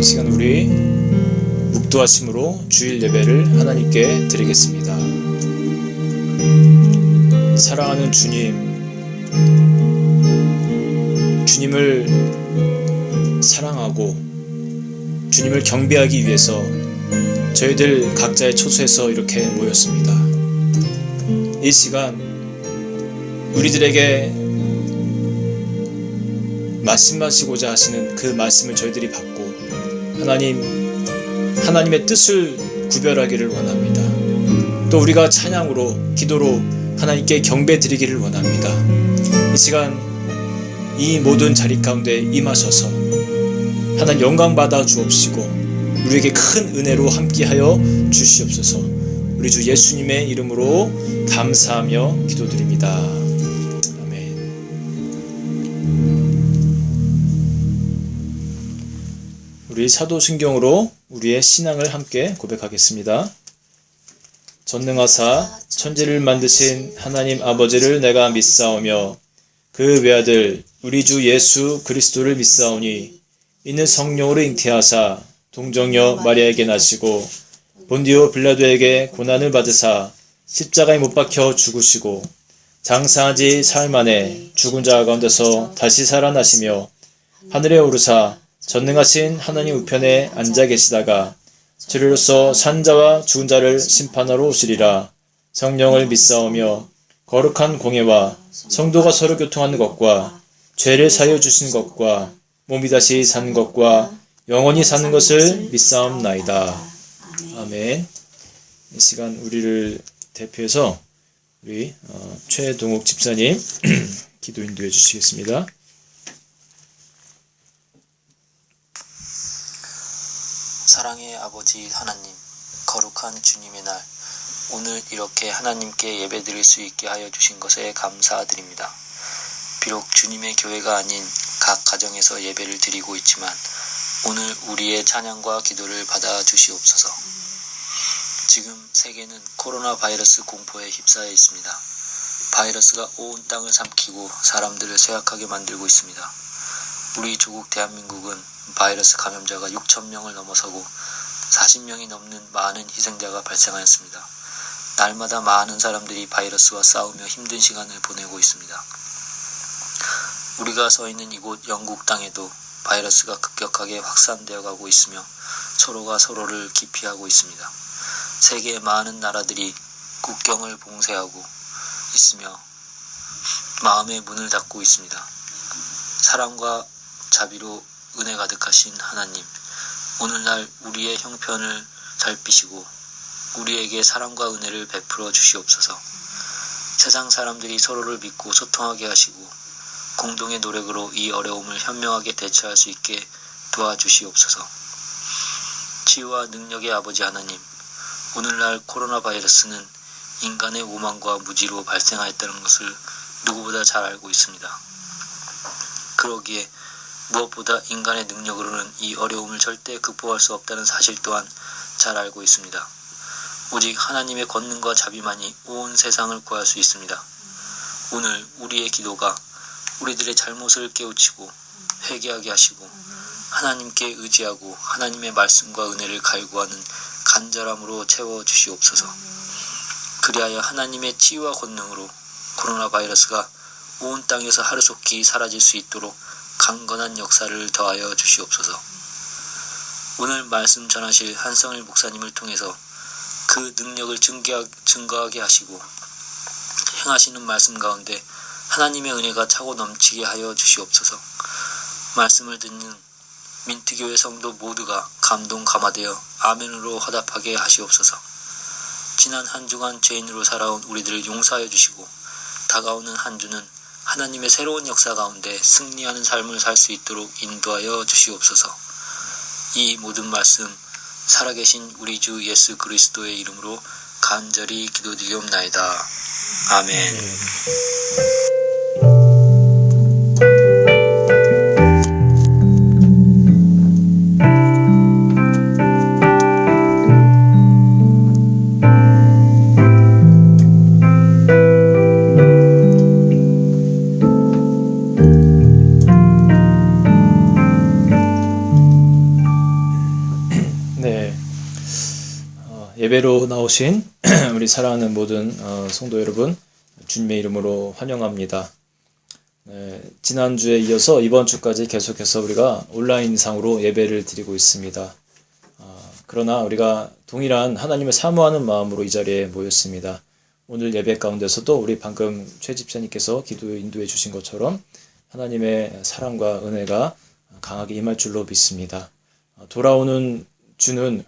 이 시간 우리 묵도하심으로 주일 예배를 하나님께 드리겠습니다. 사랑하는 주님을 사랑하고 주님을 경배하기 위해서 저희들 각자의 처소에서 이렇게 모였습니다. 이 시간 우리들에게 말씀하시고자 하시는 그 말씀을 저희들이 받고 하나님의 뜻을 구별하기를 원합니다. 또 우리가 찬양으로 기도로 하나님께 경배 드리기를 원합니다. 이 시간 이 모든 자리 가운데 임하셔서 하나님 영광 받아 주옵시고 우리에게 큰 은혜로 함께하여 주시옵소서. 우리 주 예수님의 이름으로 감사하며 기도드립니다. 아멘. 우리 사도신경으로 우리의 신앙을 함께 고백하겠습니다. 전능하사 천지를 만드신 하나님 아버지를 내가 믿사오며 그 외아들 우리 주 예수 그리스도를 믿사오니 이는 성령으로 잉태하사 동정녀 마리아에게 나시고 본디오 빌라도에게 고난을 받으사 십자가에 못 박혀 죽으시고 장사한 지 사흘 만에 죽은 자 가운데서 다시 살아나시며 하늘에 오르사 전능하신 하나님 우편에 앉아 계시다가 저리로서 산 자와 죽은 자를 심판하러 오시리라. 성령을 믿사오며 거룩한 공예와 성도가 서로 교통하는 것과 죄를 사하여 주시는 것과 몸이 다시 사는 것과 영원히 사는 것을 믿사옵나이다. 아멘. 이 시간 우리를 대표해서 우리 최동욱 집사님 기도 인도해 주시겠습니다. 사랑의 아버지 하나님, 거룩한 주님의 날, 오늘 이렇게 하나님께 예배드릴 수 있게 하여 주신 것에 감사드립니다. 비록 주님의 교회가 아닌 각 가정에서 예배를 드리고 있지만 오늘 우리의 찬양과 기도를 받아 주시옵소서. 지금 세계는 코로나 바이러스 공포에 휩싸여 있습니다. 바이러스가 온 땅을 삼키고 사람들을 쇠약하게 만들고 있습니다. 우리 조국 대한민국은 바이러스 감염자가 6,000명을 넘어서고 40명이 넘는 많은 희생자가 발생하였습니다. 날마다 많은 사람들이 바이러스와 싸우며 힘든 시간을 보내고 있습니다. 우리가 서 있는 이곳 영국 땅에도 바이러스가 급격하게 확산되어 가고 있으며 서로가 서로를 기피하고 있습니다. 세계의 많은 나라들이 국경을 봉쇄하고 있으며 마음의 문을 닫고 있습니다. 사랑과 자비로 은혜 가득하신 하나님, 오늘날 우리의 형편을 살피시고 우리에게 사랑과 은혜를 베풀어 주시옵소서. 세상 사람들이 서로를 믿고 소통하게 하시고 공동의 노력으로 이 어려움을 현명하게 대처할 수 있게 도와주시옵소서. 치유와 능력의 아버지 하나님, 오늘날 코로나 바이러스는 인간의 오만과 무지로 발생하였다는 것을 누구보다 잘 알고 있습니다. 그러기에 무엇보다 인간의 능력으로는 이 어려움을 절대 극복할 수 없다는 사실 또한 잘 알고 있습니다. 오직 하나님의 권능과 자비만이 온 세상을 구할 수 있습니다. 오늘 우리의 기도가 우리들의 잘못을 깨우치고 회개하게 하시고 하나님께 의지하고 하나님의 말씀과 은혜를 갈구하는 간절함으로 채워주시옵소서. 그리하여 하나님의 치유와 권능으로 코로나 바이러스가 온 땅에서 하루속히 사라질 수 있도록 강건한 역사를 더하여 주시옵소서. 오늘 말씀 전하실 한성일 목사님을 통해서 그 능력을 증거하게 하시고 행하시는 말씀 가운데 하나님의 은혜가 차고 넘치게 하여 주시옵소서. 말씀을 듣는 민트교회 성도 모두가 감동 감화되어 아멘으로 화답하게 하시옵소서. 지난 한 주간 죄인으로 살아온 우리들을 용서하여 주시고 다가오는 한 주는 하나님의 새로운 역사 가운데 승리하는 삶을 살 수 있도록 인도하여 주시옵소서. 이 모든 말씀 살아계신 우리 주 예수 그리스도의 이름으로 간절히 기도드리옵나이다. 아멘. 예배로 나오신 우리 사랑하는 모든 성도 여러분, 주님의 이름으로 환영합니다. 지난주에 이어서 이번 주까지 계속해서 우리가 온라인상으로 예배를 드리고 있습니다. 그러나 우리가 동일한 하나님을 사모하는 마음으로 이 자리에 모였습니다. 오늘 예배 가운데서도 우리 방금 최 집사님께서 기도 인도해 주신 것처럼 하나님의 사랑과 은혜가 강하게 임할 줄로 믿습니다. 돌아오는 주는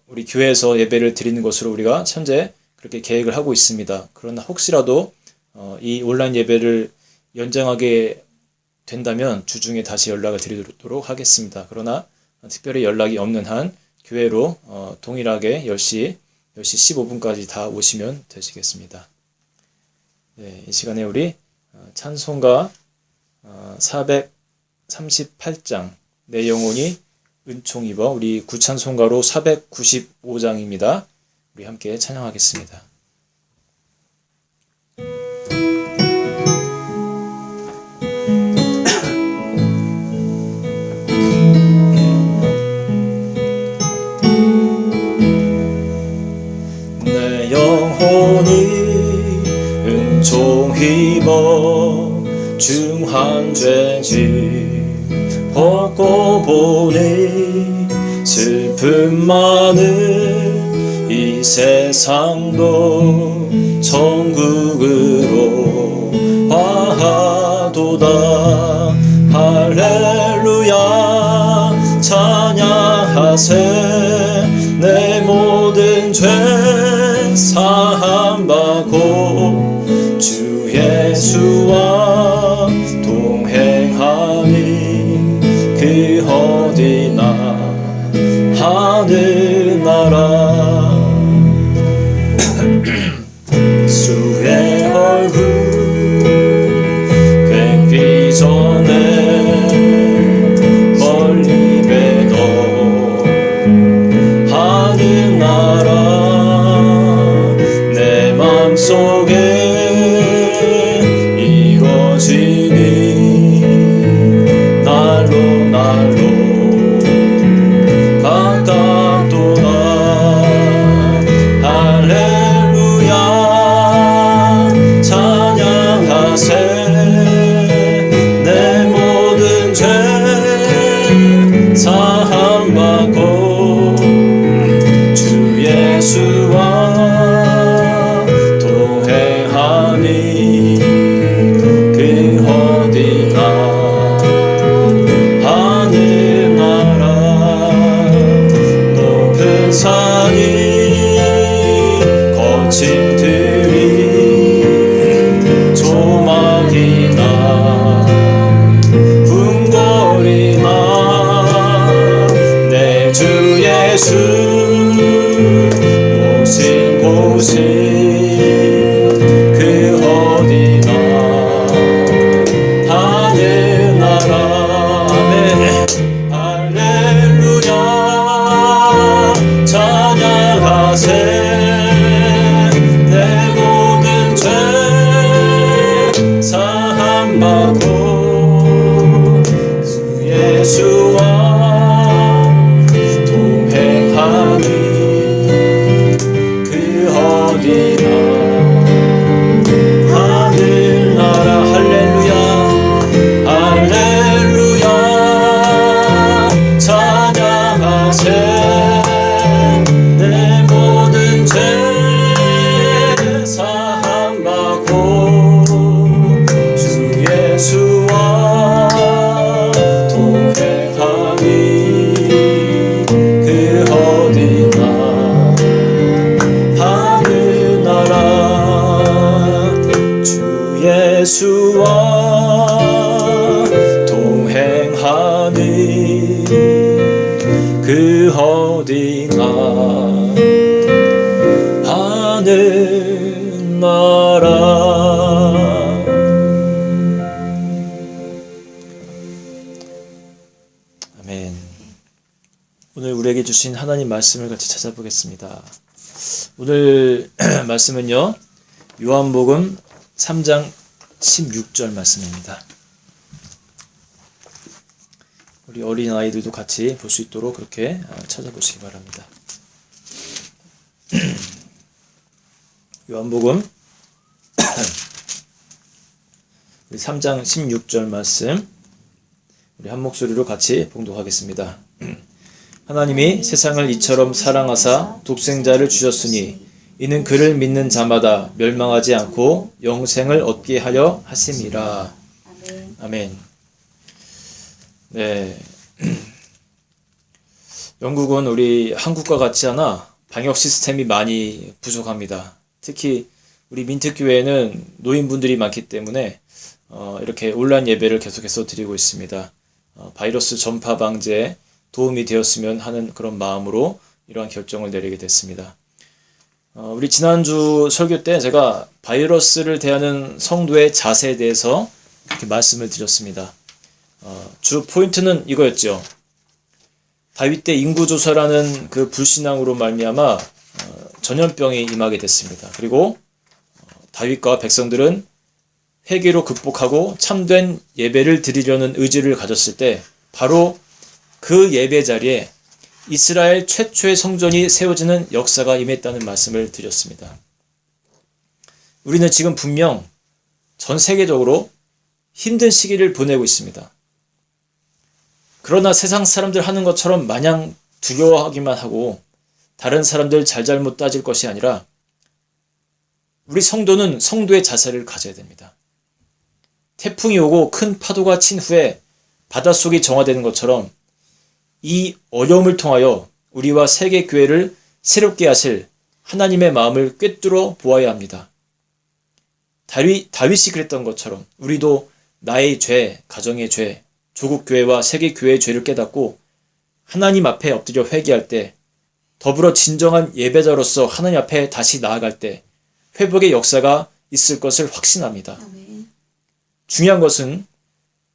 우리 교회에서 예배를 드리는 것으로 우리가 현재 그렇게 계획을 하고 있습니다. 그러나 혹시라도 이 온라인 예배를 연장하게 된다면 주중에 다시 연락을 드리도록 하겠습니다. 그러나 특별히 연락이 없는 한 교회로 동일하게 10시 15분까지 다 오시면 되시겠습니다. 네, 이 시간에 우리 찬송가 438장 내 영혼이 은총 입어, 우리 구찬송가로 495장입니다. 우리 함께 찬양하겠습니다. 내 영혼이 은총 입어 중한 죄지 벗고 보니 슬픔 많은 이 세상도 천국으로 화하도다. 할렐루야 찬양하세. 내 모든 죄 사함받고 주 예수와 동행하니 그 어디나 하늘나라. 주의 얼굴 뵙기 전에 멀리 뵈던 하늘나라 내 맘속에 이루어지니 날로 가깝도다. 할렐루야 찬양하세. 내 모든 죄 사함받고 주 예수와 동행하니 그 어디나 하늘나라. 높은 산이 거친 들이 조막이나 궁궐이나 내 주 예수 오신 곳이 그 어디나 하늘나라. 아멘. 할렐루야 찬양하세. 내 모든 죄 사함받고 주 예수와 동행하니 그 어디나 하늘나라. 할렐루야 할렐루야 찬양하세. 내 모든 죄 사함받고 주 예수와 동행하니 그 어디나 하늘나라. 주 예수와 동행하니 그 어디나 하늘나라. 아멘. 오늘 우리에게 주신 하나님 말씀을 같이 찾아보겠습니다. 오늘 말씀은요, 요한복음 3장 16절 말씀입니다. 우리 어린아이들도 같이 볼 수 있도록 그렇게 찾아보시기 바랍니다. 요한복음 3장 16절 말씀 우리 한 목소리로 같이 봉독하겠습니다. 하나님이 세상을 이처럼 사랑하사 독생자를 주셨으니 이는 그를 믿는 자마다 멸망하지 않고 영생을 얻게 하려 하심이라. 아멘. 네. 영국은 우리 한국과 같지 않아 방역 시스템이 많이 부족합니다. 특히 우리 민트교회는 노인분들이 많기 때문에 이렇게 온라인 예배를 계속해서 드리고 있습니다. 바이러스 전파 방지에 도움이 되었으면 하는 그런 마음으로 이러한 결정을 내리게 됐습니다. 우리 지난주 설교 때 제가 바이러스를 대하는 성도의 자세에 대해서 이렇게 말씀을 드렸습니다. 주 포인트는 이거였죠. 다윗 때 인구조사라는 그 불신앙으로 말미암아 전염병이 임하게 됐습니다. 그리고 다윗과 백성들은 회개로 극복하고 참된 예배를 드리려는 의지를 가졌을 때 바로 그 예배 자리에 이스라엘 최초의 성전이 세워지는 역사가 임했다는 말씀을 드렸습니다. 우리는 지금 분명 전 세계적으로 힘든 시기를 보내고 있습니다. 그러나 세상 사람들 하는 것처럼 마냥 두려워하기만 하고 다른 사람들 잘잘못 따질 것이 아니라 우리 성도는 성도의 자세를 가져야 됩니다. 태풍이 오고 큰 파도가 친 후에 바닷속이 정화되는 것처럼 이 어려움을 통하여 우리와 세계 교회를 새롭게 하실 하나님의 마음을 꿰뚫어 보아야 합니다. 다윗이 그랬던 것처럼 우리도 나의 죄, 가정의 죄, 조국 교회와 세계 교회의 죄를 깨닫고 하나님 앞에 엎드려 회개할 때 더불어 진정한 예배자로서 하나님 앞에 다시 나아갈 때 회복의 역사가 있을 것을 확신합니다. 중요한 것은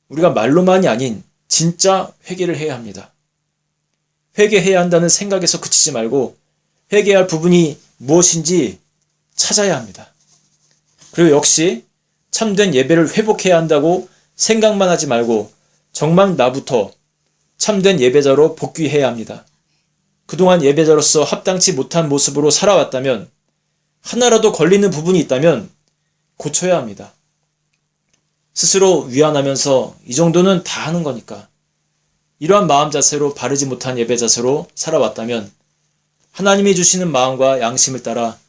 우리가 말로만이 아닌 진짜 회개를 해야 합니다. 회개해야 한다는 생각에서 그치지 말고 회개할 부분이 무엇인지 찾아야 합니다. 그리고 역시 참된 예배를 회복해야 한다고 생각만 하지 말고 정말 나부터 참된 예배자로 복귀해야 합니다. 그동안 예배자로서 합당치 못한 모습으로 살아왔다면 하나라도 걸리는 부분이 있다면 고쳐야 합니다. 스스로 위안하면서 이 정도는 다 하는 거니까 이러한 마음 자세로 바르지 못한 예배 자세로 살아왔다면 하나님이 주시는 마음과 양심을 따라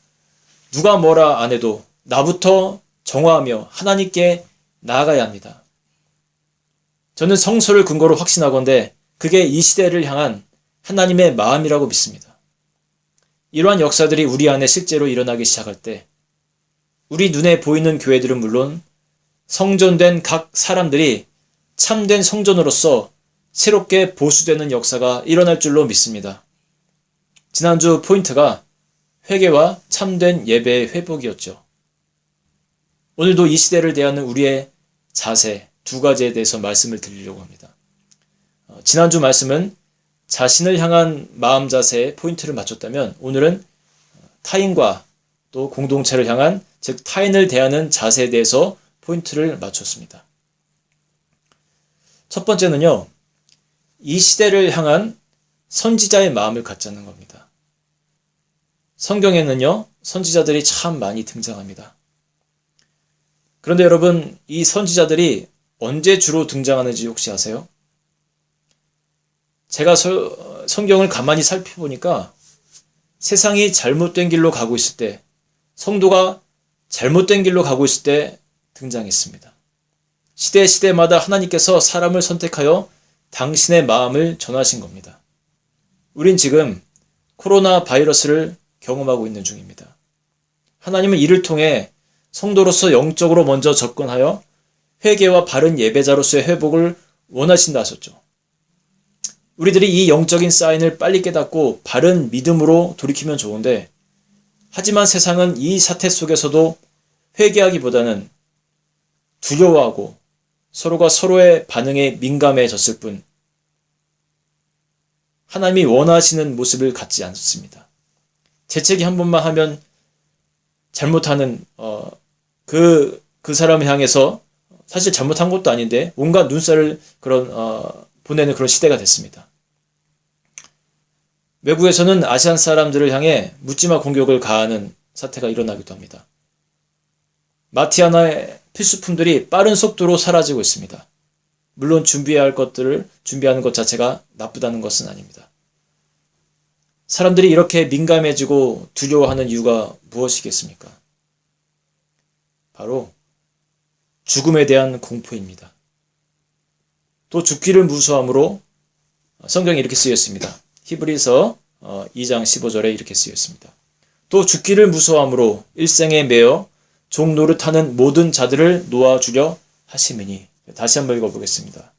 누가 뭐라 안 해도 나부터 정화하며 하나님께 나아가야 합니다. 저는 성서를 근거로 확신하건대 그게 이 시대를 향한 하나님의 마음이라고 믿습니다. 이러한 역사들이 우리 안에 실제로 일어나기 시작할 때 우리 눈에 보이는 교회들은 물론 성전된 각 사람들이 참된 성전으로서 새롭게 보수되는 역사가 일어날 줄로 믿습니다. 지난주 포인트가 회개와 참된 예배의 회복이었죠. 오늘도 이 시대를 대하는 우리의 자세 두 가지에 대해서 말씀을 드리려고 합니다. 지난주 말씀은 자신을 향한 마음 자세에 포인트를 맞췄다면 오늘은 타인과 또 공동체를 향한 즉 타인을 대하는 자세에 대해서 포인트를 맞췄습니다. 첫 번째는요. 이 시대를 향한 선지자의 마음을 갖자는 겁니다. 성경에는요. 선지자들이 참 많이 등장합니다. 그런데 여러분 이 선지자들이 언제 주로 등장하는지 혹시 아세요? 제가 성경을 가만히 살펴보니까 세상이 잘못된 길로 가고 있을 때, 성도가 잘못된 길로 가고 있을 때 등장했습니다. 시대마다 하나님께서 사람을 선택하여 당신의 마음을 전하신 겁니다. 우린 지금 코로나 바이러스를 경험하고 있는 중입니다. 하나님은 이를 통해 성도로서 영적으로 먼저 접근하여 회개와 바른 예배자로서의 회복을 원하신다 하셨죠. 우리들이 이 영적인 사인을 빨리 깨닫고 바른 믿음으로 돌이키면 좋은데 하지만 세상은 이 사태 속에서도 회개하기보다는 두려워하고 서로가 서로의 반응에 민감해졌을 뿐 하나님이 원하시는 모습을 갖지 않습니다. 재채기 한 번만 하면 잘못하는 그 사람을 향해서 사실 잘못한 것도 아닌데 온갖 눈살을 보내는 그런 시대가 됐습니다. 외국에서는 아시안 사람들을 향해 묻지마 공격을 가하는 사태가 일어나기도 합니다. 마티아나의 필수품들이 빠른 속도로 사라지고 있습니다. 물론 준비해야 할 것들을 준비하는 것 자체가 나쁘다는 것은 아닙니다. 사람들이 이렇게 민감해지고 두려워하는 이유가 무엇이겠습니까? 바로 죽음에 대한 공포입니다. 또 죽기를 무서워함으로 성경에 이렇게 쓰였습니다. 히브리서 2장 15절에 이렇게 쓰였습니다. 또 죽기를 무서워함으로 일생에 매여 종 노릇하는 모든 자들을 놓아주려 하심이니. 다시 한번 읽어보겠습니다.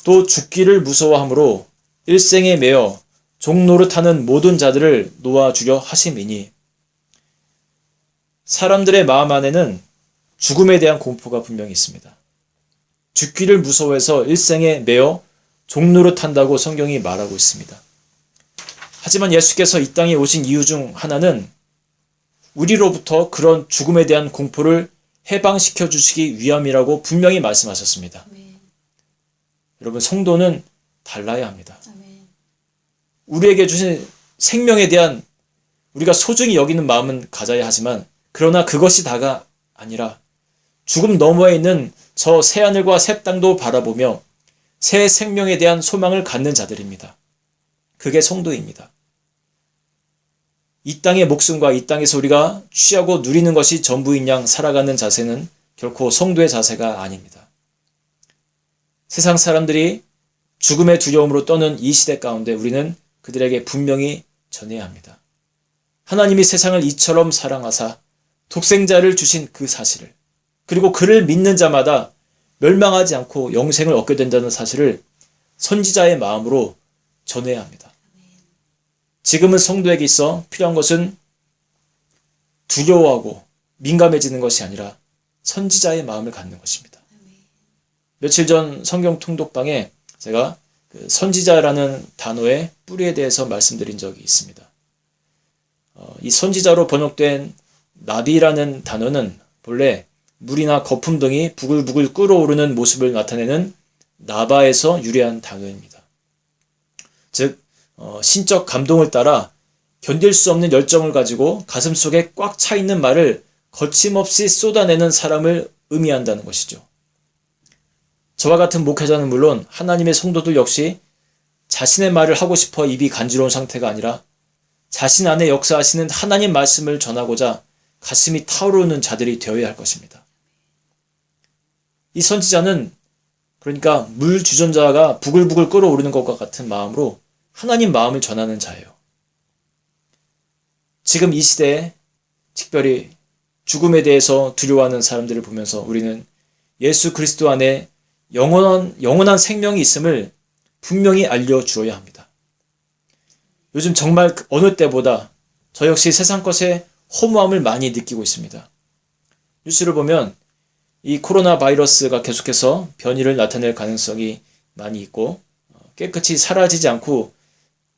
또 죽기를 무서워함으로 일생에 매여 종 노릇하는 모든 자들을 놓아주려 하심이니. 사람들의 마음 안에는 죽음에 대한 공포가 분명히 있습니다. 죽기를 무서워해서 일생에 매여 종 노릇한다고 성경이 말하고 있습니다. 하지만 예수께서 이 땅에 오신 이유 중 하나는 우리로부터 그런 죽음에 대한 공포를 해방시켜 주시기 위함이라고 분명히 말씀하셨습니다. 아멘. 여러분, 성도는 달라야 합니다. 아멘. 우리에게 주신 생명에 대한 우리가 소중히 여기는 마음은 가져야 하지만, 그러나 그것이 다가 아니라 죽음 너머에 있는 저 새하늘과 새 땅도 바라보며 새 생명에 대한 소망을 갖는 자들입니다. 그게 성도입니다. 이 땅의 목숨과 이 땅에서 우리가 취하고 누리는 것이 전부인 양 살아가는 자세는 결코 성도의 자세가 아닙니다. 세상 사람들이 죽음의 두려움으로 떠는 이 시대 가운데 우리는 그들에게 분명히 전해야 합니다. 하나님이 세상을 이처럼 사랑하사 독생자를 주신 그 사실을, 그리고 그를 믿는 자마다 멸망하지 않고 영생을 얻게 된다는 사실을 선지자의 마음으로 전해야 합니다. 지금은 성도에게 있어 필요한 것은 두려워하고 민감해지는 것이 아니라 선지자의 마음을 갖는 것입니다. 며칠 전 성경 통독방에 제가 그 선지자라는 단어의 뿌리에 대해서 말씀드린 적이 있습니다. 이 선지자로 번역된 나비라는 단어는 본래 물이나 거품 등이 부글부글 끓어오르는 모습을 나타내는 나바에서 유래한 단어입니다. 즉 신적 감동을 따라 견딜 수 없는 열정을 가지고 가슴속에 꽉 차 있는 말을 거침없이 쏟아내는 사람을 의미한다는 것이죠. 저와 같은 목회자는 물론 하나님의 성도들 역시 자신의 말을 하고 싶어 입이 간지러운 상태가 아니라 자신 안에 역사하시는 하나님 말씀을 전하고자 가슴이 타오르는 자들이 되어야 할 것입니다. 이 선지자는 그러니까 물 주전자가 부글부글 끓어오르는 것과 같은 마음으로 하나님 마음을 전하는 자예요. 지금 이 시대에 특별히 죽음에 대해서 두려워하는 사람들을 보면서 우리는 예수 그리스도 안에 영원한 생명이 있음을 분명히 알려주어야 합니다. 요즘 정말 어느 때보다 저 역시 세상 것에 허무함을 많이 느끼고 있습니다. 뉴스를 보면 이 코로나 바이러스가 계속해서 변이를 나타낼 가능성이 많이 있고 깨끗이 사라지지 않고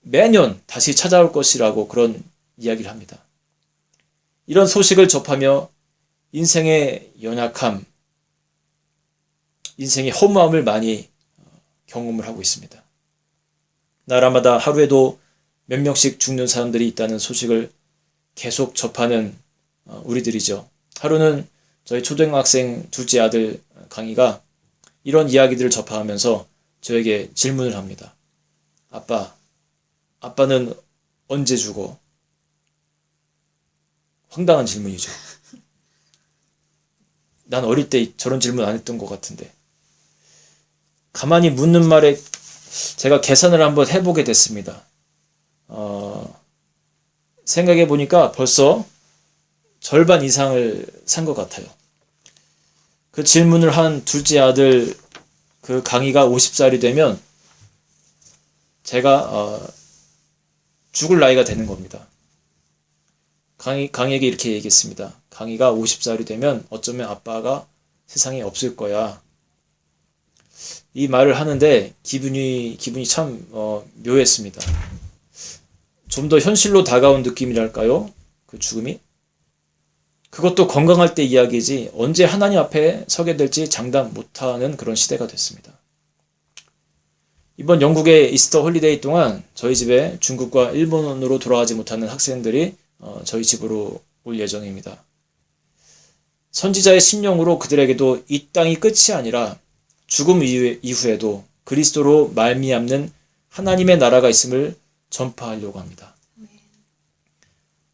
매년 다시 찾아올 것이라고 그런 이야기를 합니다. 이런 소식을 접하며 인생의 연약함, 인생의 허무함을 많이 경험을 하고 있습니다. 나라마다 하루에도 몇 명씩 죽는 사람들이 있다는 소식을 계속 접하는 우리들이죠. 하루는 저희 초등학생 둘째 아들 강희가 이런 이야기들을 접하면서 저에게 질문을 합니다. 아빠는 언제 죽어? 황당한 질문이죠. 난 어릴 때 저런 질문 안 했던 것 같은데. 가만히 묻는 말에 제가 계산을 한번 해보게 됐습니다. 생각해 보니까 벌써 절반 이상을 산 것 같아요. 그 질문을 한 둘째 아들 그 강희가 50살이 되면 제가 죽을 나이가 되는 겁니다. 강희에게 이렇게 얘기했습니다. 강희가 50살이 되면 어쩌면 아빠가 세상에 없을 거야. 이 말을 하는데 기분이 참 묘했습니다. 좀 더 현실로 다가온 느낌이랄까요? 그 죽음이? 그것도 건강할 때 이야기지 언제 하나님 앞에 서게 될지 장담 못하는 그런 시대가 됐습니다. 이번 영국의 이스터 홀리데이 동안 저희 집에 중국과 일본으로 돌아가지 못하는 학생들이 저희 집으로 올 예정입니다. 선지자의 심령으로 그들에게도 이 땅이 끝이 아니라 죽음 이후에도 그리스도로 말미암는 하나님의 나라가 있음을 전파하려고 합니다.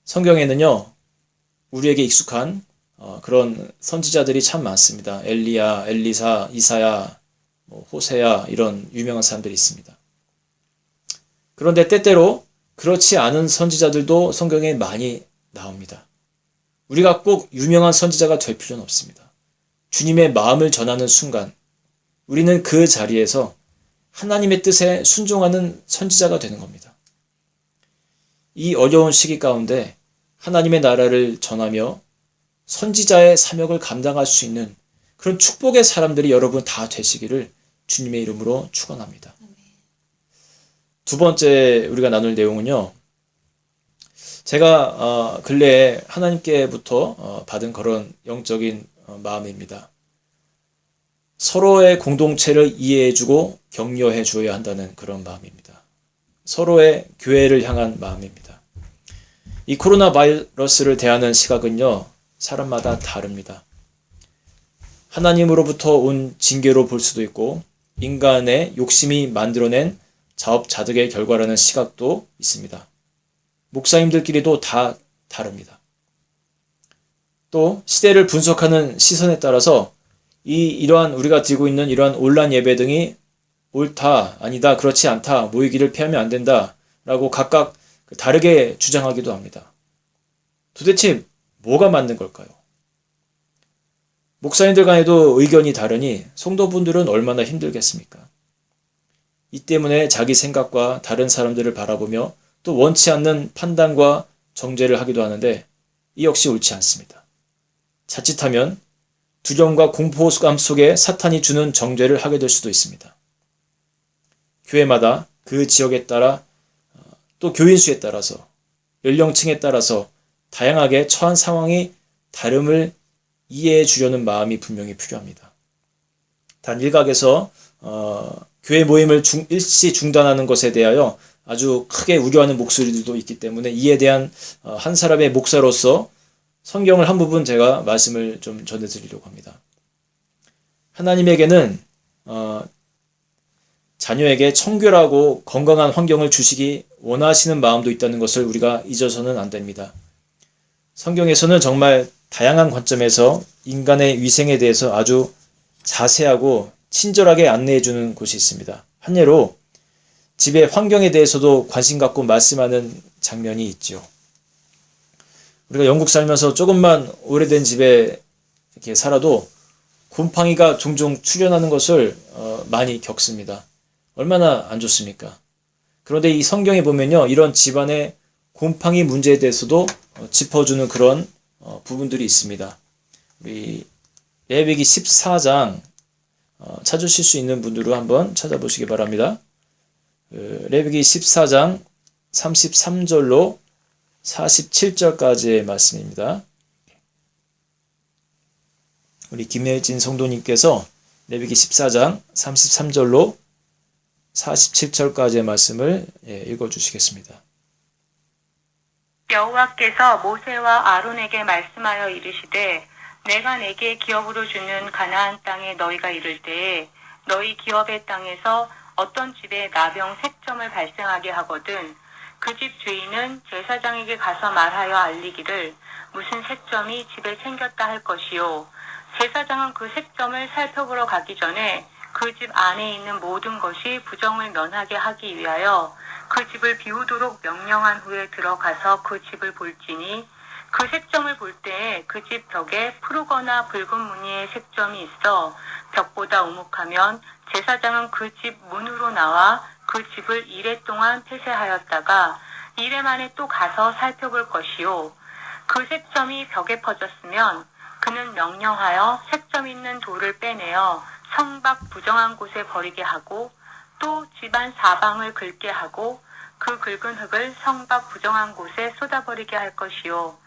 성경에는요, 우리에게 익숙한 그런 선지자들이 참 많습니다. 엘리야, 엘리사, 이사야, 호세야 이런 유명한 사람들이 있습니다. 그런데 때때로 그렇지 않은 선지자들도 성경에 많이 나옵니다. 우리가 꼭 유명한 선지자가 될 필요는 없습니다. 주님의 마음을 전하는 순간 우리는 그 자리에서 하나님의 뜻에 순종하는 선지자가 되는 겁니다. 이 어려운 시기 가운데 하나님의 나라를 전하며 선지자의 사역을 감당할 수 있는 그런 축복의 사람들이 여러분 다 되시기를 주님의 이름으로 축원합니다. 두 번째 우리가 나눌 내용은요. 제가 근래에 하나님께부터 받은 그런 영적인 마음입니다. 서로의 공동체를 이해해주고 격려해 주어야 한다는 그런 마음입니다. 서로의 교회를 향한 마음입니다. 이 코로나 바이러스를 대하는 시각은요, 사람마다 다릅니다. 하나님으로부터 온 징계로 볼 수도 있고, 인간의 욕심이 만들어낸 자업자득의 결과라는 시각도 있습니다. 목사님들끼리도 다 다릅니다. 또 시대를 분석하는 시선에 따라서 이러한 우리가 드리고 있는 이러한 온라인 예배 등이 옳다, 아니다, 그렇지 않다, 모이기를 피하면 안 된다 라고 각각 다르게 주장하기도 합니다. 도대체 뭐가 맞는 걸까요? 목사님들 간에도 의견이 다르니 성도분들은 얼마나 힘들겠습니까? 이 때문에 자기 생각과 다른 사람들을 바라보며 또 원치 않는 판단과 정죄를 하기도 하는데 이 역시 옳지 않습니다. 자칫하면 두려움과 공포감 속에 사탄이 주는 정죄를 하게 될 수도 있습니다. 교회마다 그 지역에 따라 또 교인 수에 따라서 연령층에 따라서 다양하게 처한 상황이 다름을 이해해 주려는 마음이 분명히 필요합니다. 단 일각에서 교회 모임을 일시 중단하는 것에 대하여 아주 크게 우려하는 목소리들도 있기 때문에 이에 대한 한 사람의 목사로서 성경을 한 부분 제가 말씀을 좀 전해드리려고 합니다. 하나님에게는 자녀에게 청결하고 건강한 환경을 주시기 원하시는 마음도 있다는 것을 우리가 잊어서는 안 됩니다. 성경에서는 정말 다양한 관점에서 인간의 위생에 대해서 아주 자세하고 친절하게 안내해 주는 곳이 있습니다. 한 예로 집의 환경에 대해서도 관심 갖고 말씀하는 장면이 있죠. 우리가 영국 살면서 조금만 오래된 집에 이렇게 살아도 곰팡이가 종종 출현하는 것을 많이 겪습니다. 얼마나 안 좋습니까? 그런데 이 성경에 보면요, 이런 집안의 곰팡이 문제에 대해서도 짚어주는 그런 부분들이 있습니다. 우리 레위기 14장 찾으실 수 있는 분들은 한번 찾아보시기 바랍니다. 레위기 14장 33절로 47절까지의 말씀입니다. 우리 김혜진 성도님께서 레위기 14장 33절로 47절까지의 말씀을 읽어주시겠습니다. 여호와께서 모세와 아론에게 말씀하여 이르시되 내가 내게 기업으로 주는 가나안 땅에 너희가 이를 때에 너희 기업의 땅에서 어떤 집에 나병 색점을 발생하게 하거든 그 집 주인은 제사장에게 가서 말하여 알리기를 무슨 색점이 집에 생겼다 할 것이요 제사장은 그 색점을 살펴보러 가기 전에 그 집 안에 있는 모든 것이 부정을 면하게 하기 위하여 그 집을 비우도록 명령한 후에 들어가서 그 집을 볼지니 그 색점을 볼 때에 그 집 벽에 푸르거나 붉은 무늬의 색점이 있어 벽보다 우묵하면 제사장은 그 집 문으로 나와 그 집을 이레 동안 폐쇄하였다가 이레 만에 또 가서 살펴볼 것이요 그 색점이 벽에 퍼졌으면 그는 명령하여 색점 있는 돌을 빼내어 성 밖 부정한 곳에 버리게 하고 또 집안 사방을 긁게 하고 그 긁은 흙을 성 밖 부정한 곳에 쏟아버리게 할 것이요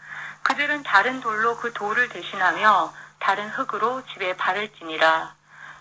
그들은 다른 돌로 그 돌을 대신하며 다른 흙으로 집에 바를지니라.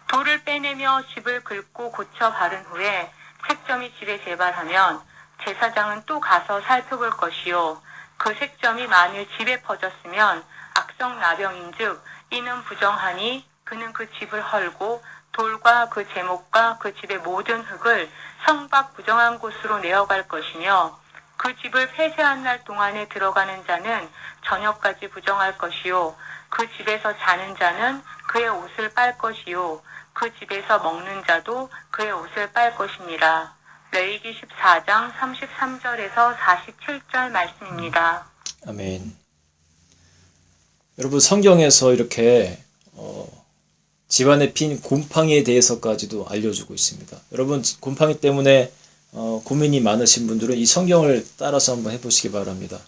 돌을 빼내며 집을 긁고 고쳐 바른 후에 색점이 집에 재발하면 제사장은 또 가서 살펴볼 것이요 그 색점이 만일 집에 퍼졌으면 악성 나병인즉 이는 부정하니 그는 그 집을 헐고 돌과 그 제목과 그 집의 모든 흙을 성 밖 부정한 곳으로 내어갈 것이며 그 집을 폐쇄한 날 동안에 들어가는 자는 저녁까지 부정할 것이요 그 집에서 자는 자는 그의 옷을 빨 것이요 그 집에서 먹는 자도 그의 옷을 빨 것이니라. 레위기 14장 33절에서 47절 말씀입니다. 아멘. 여러분, 성경에서 이렇게 집안에 핀 곰팡이에 대해서까지도 알려주고 있습니다. 여러분, 곰팡이 때문에 고민이 많으신 분들은 이 성경을 따라서 한번 해보시기 바랍니다.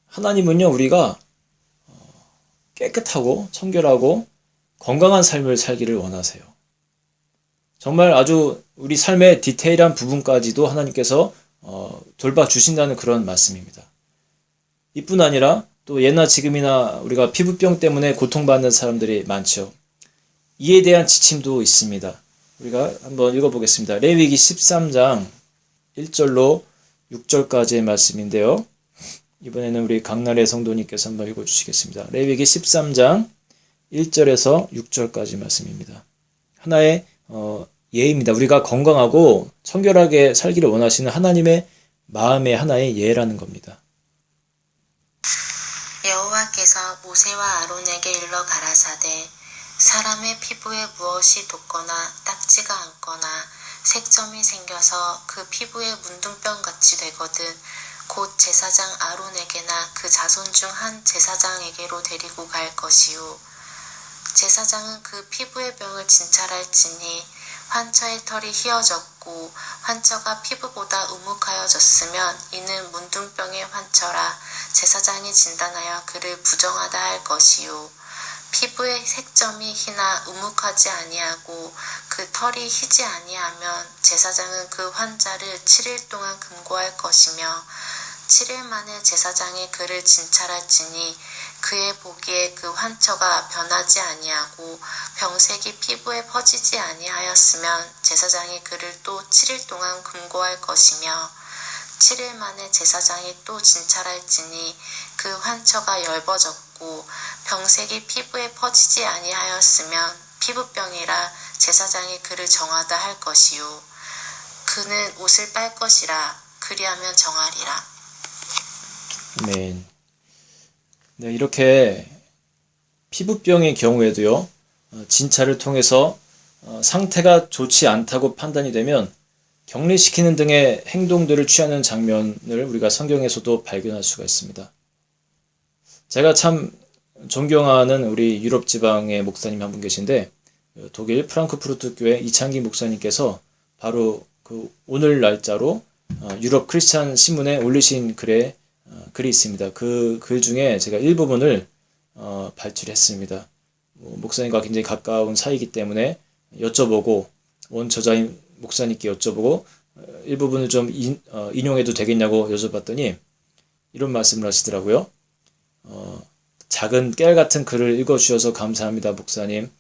하나님은요, 우리가 깨끗하고 청결하고 건강한 삶을 살기를 원하세요. 정말 아주 우리 삶의 디테일한 부분까지도 하나님께서 돌봐주신다는 그런 말씀입니다. 이뿐 아니라 또 예나 지금이나 우리가 피부병 때문에 고통받는 사람들이 많죠. 이에 대한 지침도 있습니다. 우리가 한번 읽어보겠습니다. 레위기 13장 1절로 6절까지의 말씀인데요. 이번에는 우리 강나래 성도님께서 한번 읽어주시겠습니다. 레위기 13장 1절에서 6절까지 말씀입니다. 하나의 예입니다. 우리가 건강하고 청결하게 살기를 원하시는 하나님의 마음의 하나의 예라는 겁니다. 여호와께서 모세와 아론에게 일러 가라사대 사람의 피부에 무엇이 돋거나 딱지가 않거나 색점이 생겨서 그 피부에 문둥병같이 되거든 곧 제사장 아론에게나 그 자손 중 한 제사장에게로 데리고 갈 것이요 제사장은 그 피부의 병을 진찰할지니 환처의 털이 휘어졌고 환처가 피부보다 우묵하여졌으면 이는 문둥병의 환처라 제사장이 진단하여 그를 부정하다 할 것이요 피부의 색점이 희나 우묵하지 아니하고 그 털이 희지 아니하면 제사장은 그 환자를 7일 동안 금고할 것이며 7일 만에 제사장이 그를 진찰할지니 그의 보기에 그 환처가 변하지 아니하고 병색이 피부에 퍼지지 아니하였으면 제사장이 그를 또 7일 동안 금고할 것이며 7일 만에 제사장이 또 진찰할지니 그 환처가 엷어졌고 병색이 피부에 퍼지지 아니하였으면 피부병이라 제사장이 그를 정하다 할 것이요 그는 옷을 빨 것이라 그리하면 정하리라. 아멘. 네, 이렇게 피부병의 경우에도요, 진찰을 통해서 상태가 좋지 않다고 판단이 되면 격리시키는 등의 행동들을 취하는 장면을 우리가 성경에서도 발견할 수가 있습니다. 제가 참 존경하는 우리 유럽 지방의 목사님 한 분 계신데 독일 프랑크푸르트 교회 이창기 목사님께서 바로 그 오늘 날짜로 유럽 크리스찬 신문에 올리신 글이 있습니다. 그 글 중에 제가 일부분을 발췌했습니다. 목사님과 굉장히 가까운 사이이기 때문에 여쭤보고 원 저자인 목사님께 여쭤보고 일부분을 좀 인용해도 되겠냐고 여쭤봤더니 이런 말씀을 하시더라고요. 작은 깨알 같은 글을 읽어주셔서 감사합니다, 목사님.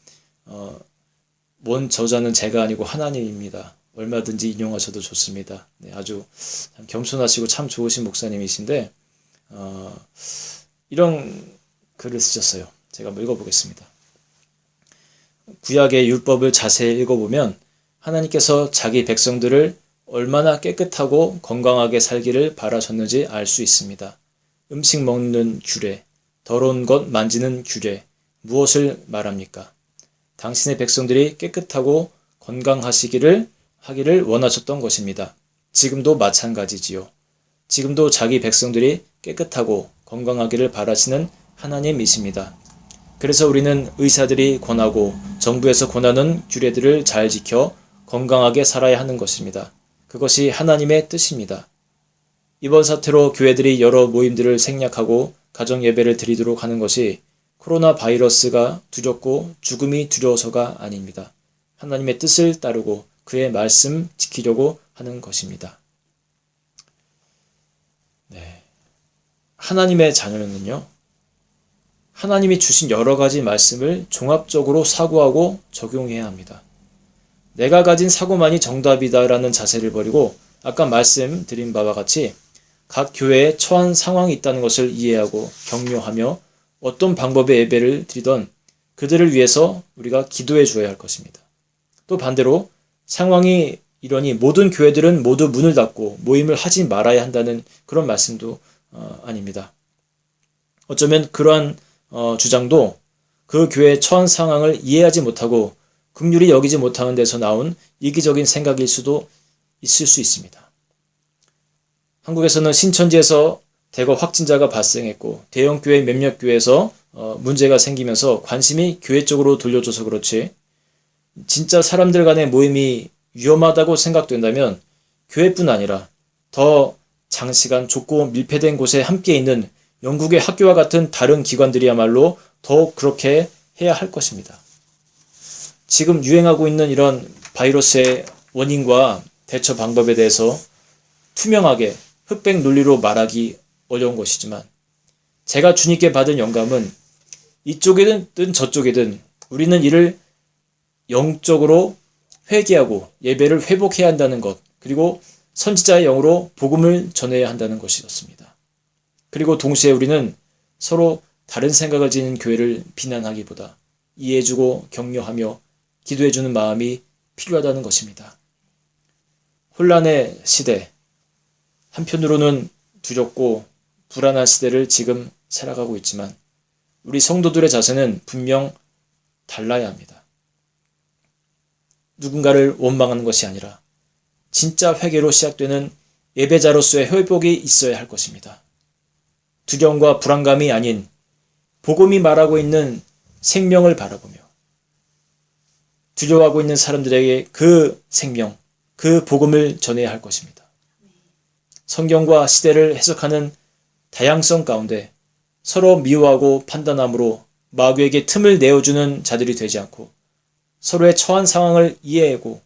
원 저자는 제가 아니고 하나님입니다. 얼마든지 인용하셔도 좋습니다. 네, 아주 참 겸손하시고 참 좋으신 목사님이신데 이런 글을 쓰셨어요. 제가 한번 읽어보겠습니다. 구약의 율법을 자세히 읽어보면 하나님께서 자기 백성들을 얼마나 깨끗하고 건강하게 살기를 바라셨는지 알 수 있습니다. 음식 먹는 규례, 더러운 것 만지는 규례, 무엇을 말합니까? 당신의 백성들이 깨끗하고 건강하시기를 하기를 원하셨던 것입니다. 지금도 마찬가지지요. 지금도 자기 백성들이 깨끗하고 건강하기를 바라시는 하나님이십니다. 그래서 우리는 의사들이 권하고 정부에서 권하는 규례들을 잘 지켜 건강하게 살아야 하는 것입니다. 그것이 하나님의 뜻입니다. 이번 사태로 교회들이 여러 모임들을 생략하고 가정 예배를 드리도록 하는 것이 코로나 바이러스가 두렵고 죽음이 두려워서가 아닙니다. 하나님의 뜻을 따르고 그의 말씀 지키려고 하는 것입니다. 네. 하나님의 자녀는요, 하나님이 주신 여러 가지 말씀을 종합적으로 사고하고 적용해야 합니다. 내가 가진 사고만이 정답이다라는 자세를 버리고 아까 말씀드린 바와 같이 각 교회에 처한 상황이 있다는 것을 이해하고 격려하며 어떤 방법의 예배를 드리던 그들을 위해서 우리가 기도해 주어야 할 것입니다. 또 반대로 상황이 이러니 모든 교회들은 모두 문을 닫고 모임을 하지 말아야 한다는 그런 말씀도 아닙니다. 어쩌면 그러한 주장도 그 교회의 처한 상황을 이해하지 못하고 긍휼히 여기지 못하는 데서 나온 이기적인 생각일 수도 있을 수 있습니다. 한국에서는 신천지에서 대거 확진자가 발생했고 대형 교회 몇몇 교회에서 문제가 생기면서 관심이 교회 쪽으로 돌려줘서 그렇지, 진짜 사람들 간의 모임이 위험하다고 생각된다면 교회뿐 아니라 더 장시간 좁고 밀폐된 곳에 함께 있는 영국의 학교와 같은 다른 기관들이야말로 더욱 그렇게 해야 할 것입니다. 지금 유행하고 있는 이런 바이러스의 원인과 대처 방법에 대해서 투명하게 흑백 논리로 말하기 어려운 것이지만, 제가 주님께 받은 영감은 이쪽이든 저쪽이든 우리는 이를 영적으로 회개하고 예배를 회복해야 한다는 것, 그리고 선지자의 영으로 복음을 전해야 한다는 것이었습니다. 그리고 동시에 우리는 서로 다른 생각을 지닌 교회를 비난하기보다 이해해주고 격려하며 기도해주는 마음이 필요하다는 것입니다. 혼란의 시대, 한편으로는 두렵고 불안한 시대를 지금 살아가고 있지만 우리 성도들의 자세는 분명 달라야 합니다. 누군가를 원망하는 것이 아니라 진짜 회개로 시작되는 예배자로서의 회복이 있어야 할 것입니다. 두려움과 불안감이 아닌 복음이 말하고 있는 생명을 바라보며 두려워하고 있는 사람들에게 그 생명, 그 복음을 전해야 할 것입니다. 성경과 시대를 해석하는 다양성 가운데 서로 미워하고 판단함으로 마귀에게 틈을 내어주는 자들이 되지 않고 서로의 처한 상황을 이해하고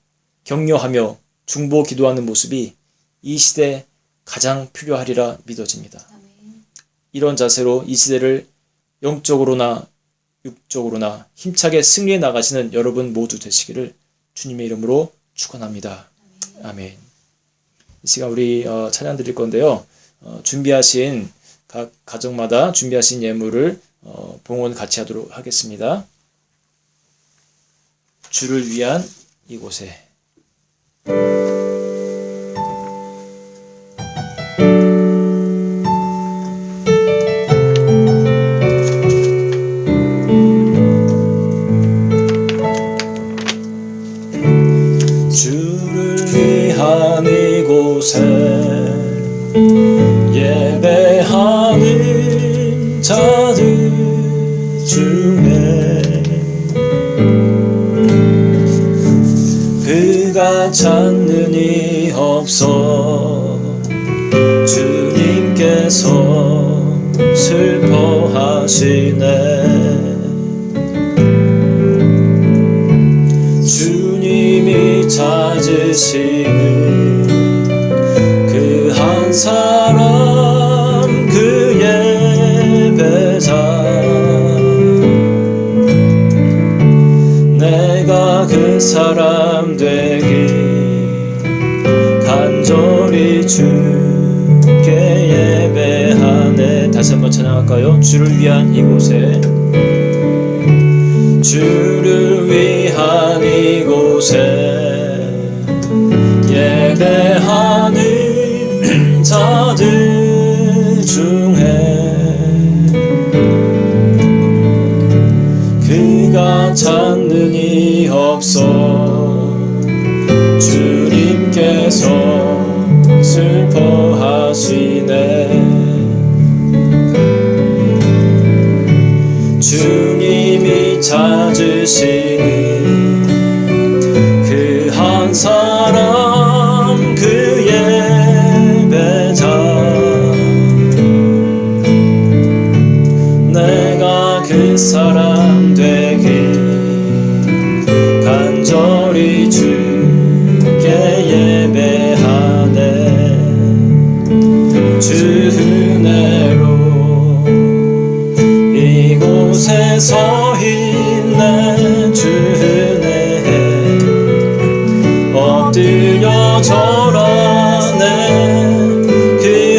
격려하며 중보 기도하는 모습이 이 시대에 가장 필요하리라 믿어집니다. 이런 자세로 이 시대를 영적으로나 육적으로나 힘차게 승리해 나가시는 여러분 모두 되시기를 주님의 이름으로 축원합니다. 아멘. 이 시간 우리 찬양 드릴 건데요. 준비하신 각 가정마다 준비하신 예물을 봉헌 같이 하도록 하겠습니다. 주를 위한 이곳에. 주를 위한 이곳에 예배하는 자들 중에 그가 찾는 이 없어 주님께서 슬퍼하시네. 주님이 찾으시는 그 한 사람, 그 예배자, 내가 그 사람 되기 간절히 주께 예배하네. 다시 한번 찬양할까요? 주를 위한 이곳에, 주를 위한 이곳에 예배하는 자들 중에 그가 찾는 이 없어 주님께서 슬퍼하시네. 주님이 찾으시는 그 한 사람, 그 예배자, 내가 그 사람 되기 간절히 주께 예배하네. 주 은혜로 이곳에 서 있네. 주 은혜에 엎드려 절하네. 그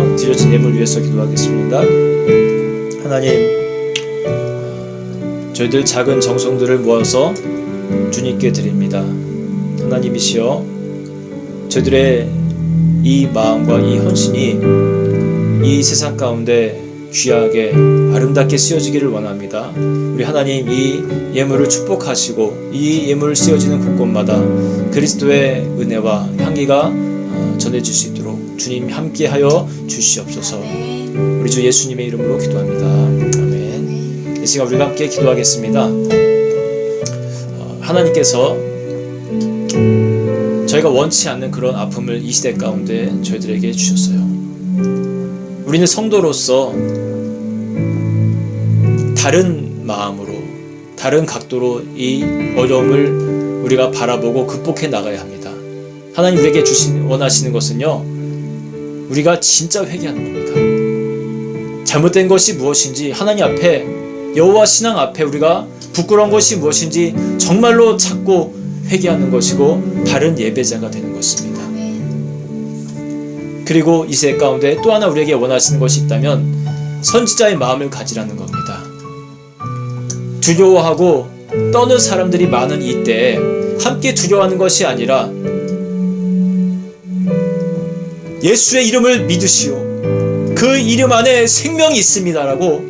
위해서, 드려진 예물 위해서 기도하겠습니다. 하나님, 저희들 작은 정성들을 모아서 주님께 드립니다. 하나님이시여, 저희들의 이 마음과 이 헌신이 이 세상 가운데 귀하게 아름답게 쓰여지기를 원합니다. 우리 하나님, 이 예물을 축복하시고 이 예물을 쓰여지는 곳곳마다 그리스도의 은혜와 향기가 전해질 수 있도록 주님 함께하여 주시옵소서. 우리 주 예수님의 이름으로 기도합니다. 아멘. 이 시간 우리가 함께 기도하겠습니다. 하나님께서 저희가 원치 않는 그런 아픔을 이 시대 가운데 저희들에게 주셨어요. 우리는 성도로서 다른 마음으로, 다른 각도로 이 어려움을 우리가 바라보고 극복해 나가야 합니다. 하나님 우리에게 원하시는 것은요, 우리가 진짜 회개하는 겁니다. 잘못된 것이 무엇인지 하나님 앞에, 여호와 신앙 앞에 우리가 부끄러운 것이 무엇인지 정말로 찾고 회개하는 것이고 바른 예배자가 되는 것입니다. 그리고 이 세대 가운데 또 하나 우리에게 원하시는 것이 있다면 선지자의 마음을 가지라는 겁니다. 두려워하고 떠는 사람들이 많은 이때에 함께 두려워하는 것이 아니라 예수의 이름을 믿으시오, 그 이름 안에 생명이 있습니다라고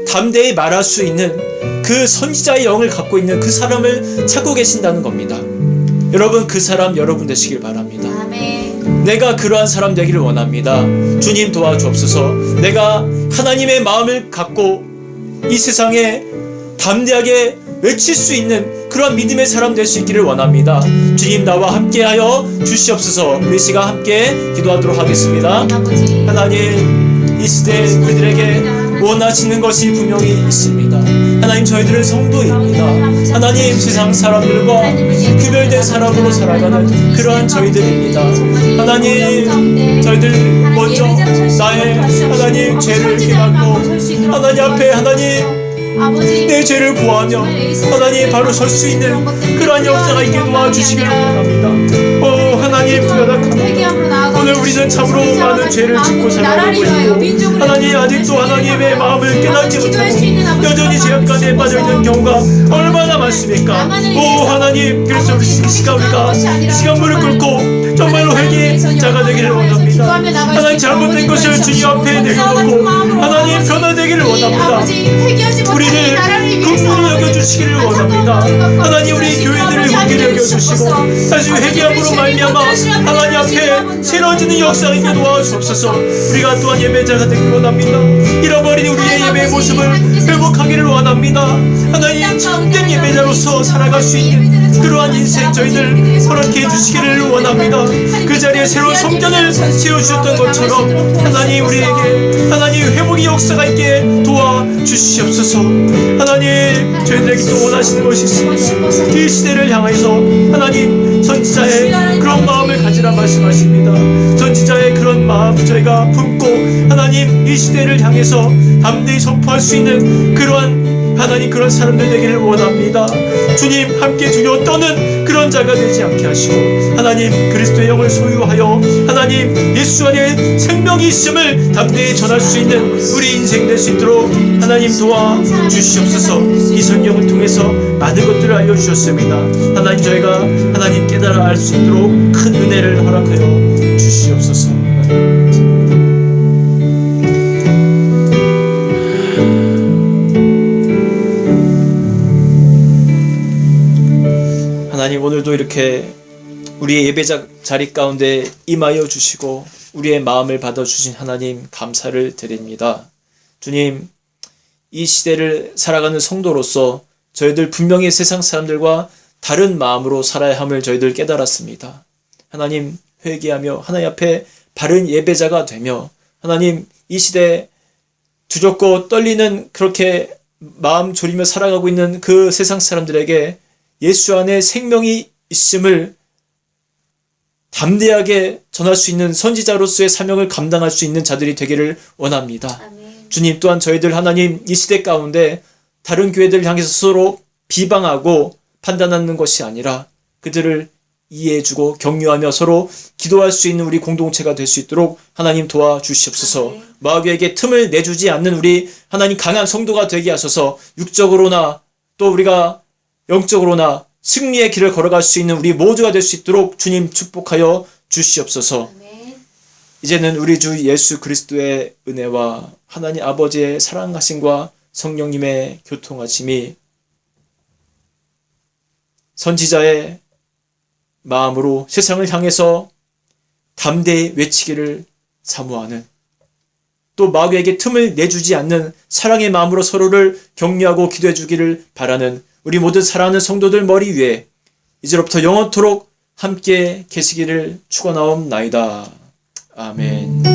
담대히 말할 수 있는 그 선지자의 영을 갖고 있는 그 사람을 찾고 계신다는 겁니다. 여러분, 그 사람 여러분 되시길 바랍니다. 아멘. 내가 그러한 사람 되기를 원합니다. 주님 도와주옵소서. 내가 하나님의 마음을 갖고 이 세상에 담대하게 외칠 수 있는 그러한 믿음의 사람 될 수 있기를 원합니다. 주님 나와 함께하여 주시옵소서. 우리 시간 함께 기도하도록 하겠습니다. 하나님, 이 시대에 우리들에게 원하시는 것이 분명히 있습니다. 하나님, 저희들은 성도입니다. 하나님, 세상 사람들과 구별된 사람으로 살아가는 그러한 저희들입니다. 하나님, 저희들 먼저 나의 하나님 죄를 깨닫고 하나님 앞에 하나님 내 죄를 구하며 하나님 바로 설 수 있는 그러한 역사가 있게 도와주시기를 원합니다. 오 하나님, 부여닥합니다. 오늘 우리는 참으로 많은 죄를 짓고 살아가고 있고 하나님 아직도 하나님의 마음을 깨닫지 못하고 여전히 죄악 가운데 빠져있는 경우가 얼마나 많습니까? 오 하나님, 그래서 우리 시간 우리가 시간 무릎 꿇고 정말로 회개자가 되기를 원합니다. 하나님, 잘못된 것을 주님 앞에 내려놓고 하나님 변화되기를 원합니다. 우리를 긍휼히 여겨주시기를 원합니다. 하나님, 우리 교회들을 긍휼히 여겨주시고 다시 회개함으로 말미암아 하나님 앞에 새로워지는 역사가 있게 도와주옵소서. 우리가 또한 예배자가 되기를 원합니다. 잃어버린 우리의 예배의 모습을 회복하기를 원합니다. 하나님, 참된 예배자로서 살아갈 수 있는 그러한 인생 저희들 허락해 주시기를 원합니다. 그 자리에 새로운 성전을 세워주셨던 것처럼 하나님 우리에게 하나님 회복의 역사가 있게 도와주시옵소서. 하나님, 저희들에게 또 원하시는 것이 있습니다. 이 시대를 향해서 하나님 선지자의 그런 마음을 가지라 말씀하십니다. 선지자의 그런 마음 저희가 품고 하나님 이 시대를 향해서 담대히 선포할 수 있는 그러한 하나님 그런 사람들 되기를 원합니다. 주님, 함께 두려워 떠는 그런 자가 되지 않게 하시고 하나님 그리스도의 영을 소유하여 하나님 예수 안에 생명이 있음을 담대히 전할 수 있는 우리 인생 될 수 있도록 하나님 도와주시옵소서. 이 성경을 통해서 많은 것들을 알려주셨습니다. 하나님, 저희가 하나님 깨달아 알 수 있도록 큰 은혜를 허락하여 주시옵소서. 하나님, 오늘도 이렇게 우리의 예배자 자리 가운데 임하여 주시고 우리의 마음을 받아주신 하나님 감사를 드립니다. 주님, 이 시대를 살아가는 성도로서 저희들 분명히 세상 사람들과 다른 마음으로 살아야 함을 저희들 깨달았습니다. 하나님, 회개하며 하나님 앞에 바른 예배자가 되며 하나님 이 시대에 두렵고 떨리는 그렇게 마음 졸이며 살아가고 있는 그 세상 사람들에게 예수 안에 생명이 있음을 담대하게 전할 수 있는 선지자로서의 사명을 감당할 수 있는 자들이 되기를 원합니다. 아멘. 주님, 또한 저희들 하나님 이 시대 가운데 다른 교회들을 향해서 서로 비방하고 판단하는 것이 아니라 그들을 이해해주고 격려하며 서로 기도할 수 있는 우리 공동체가 될 수 있도록 하나님 도와주시옵소서. 마귀에게 틈을 내주지 않는 우리 하나님 강한 성도가 되게 하소서. 육적으로나 또 우리가 영적으로나 승리의 길을 걸어갈 수 있는 우리 모두가 될 수 있도록 주님 축복하여 주시옵소서. 이제는 우리 주 예수 그리스도의 은혜와 하나님 아버지의 사랑하심과 성령님의 교통하심이 선지자의 마음으로 세상을 향해서 담대히 외치기를 사모하는, 또 마귀에게 틈을 내주지 않는 사랑의 마음으로 서로를 격려하고 기도해 주기를 바라는 우리 모든 사랑하는 성도들 머리 위에 이제로부터 영원토록 함께 계시기를 축원하옵나이다. 아멘.